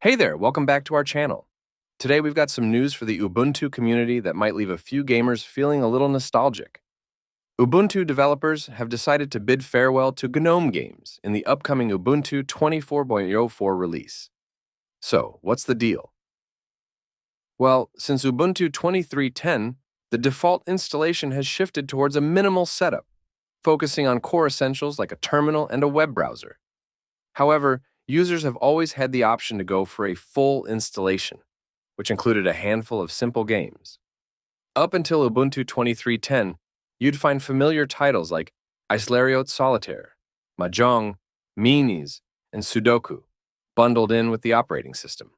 Hey there, welcome back to our channel. Today we've got some news for the Ubuntu community that might leave a few gamers feeling a little nostalgic. Ubuntu developers have decided to bid farewell to GNOME games in the upcoming Ubuntu 24.04 release. So, what's the deal? Well, since Ubuntu 23.10, the default installation has shifted towards a minimal setup, focusing on core essentials like a terminal and a web browser. However, users have always had the option to go for a full installation, which included a handful of simple games. Up until Ubuntu 23.10, you'd find familiar titles like Aisleriot Solitaire, Mahjongg, Minis, and Sudoku, bundled in with the operating system.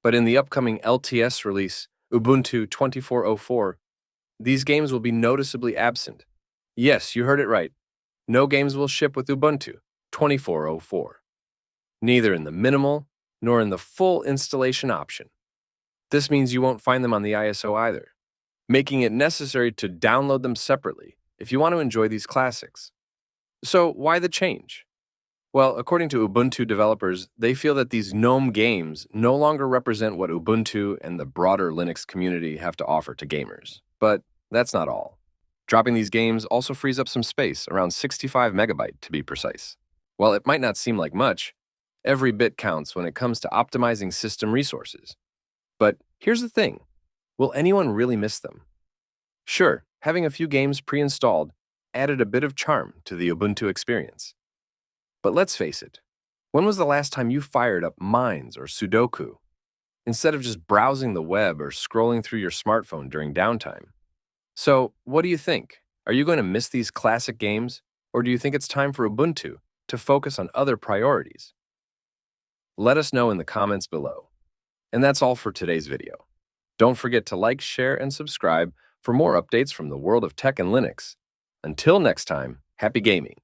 But in the upcoming LTS release, Ubuntu 24.04, these games will be noticeably absent. Yes, you heard it right. No games will ship with Ubuntu 24.04, neither in the minimal nor in the full installation option. This means you won't find them on the ISO either, making it necessary to download them separately if you want to enjoy these classics. So why the change? Well, according to Ubuntu developers, they feel that these GNOME games no longer represent what Ubuntu and the broader Linux community have to offer to gamers. But that's not all. Dropping these games also frees up some space, around 65 megabyte to be precise. While it might not seem like much, every bit counts when it comes to optimizing system resources. But here's the thing, will anyone really miss them? Sure, having a few games pre-installed added a bit of charm to the Ubuntu experience. But let's face it, when was the last time you fired up Mines or Sudoku, instead of just browsing the web or scrolling through your smartphone during downtime? So, what do you think? Are you going to miss these classic games, or do you think it's time for Ubuntu to focus on other priorities? Let us know in the comments below. And that's all for today's video. Don't forget to like, share, and subscribe for more updates from the world of tech and Linux. Until next time, happy gaming!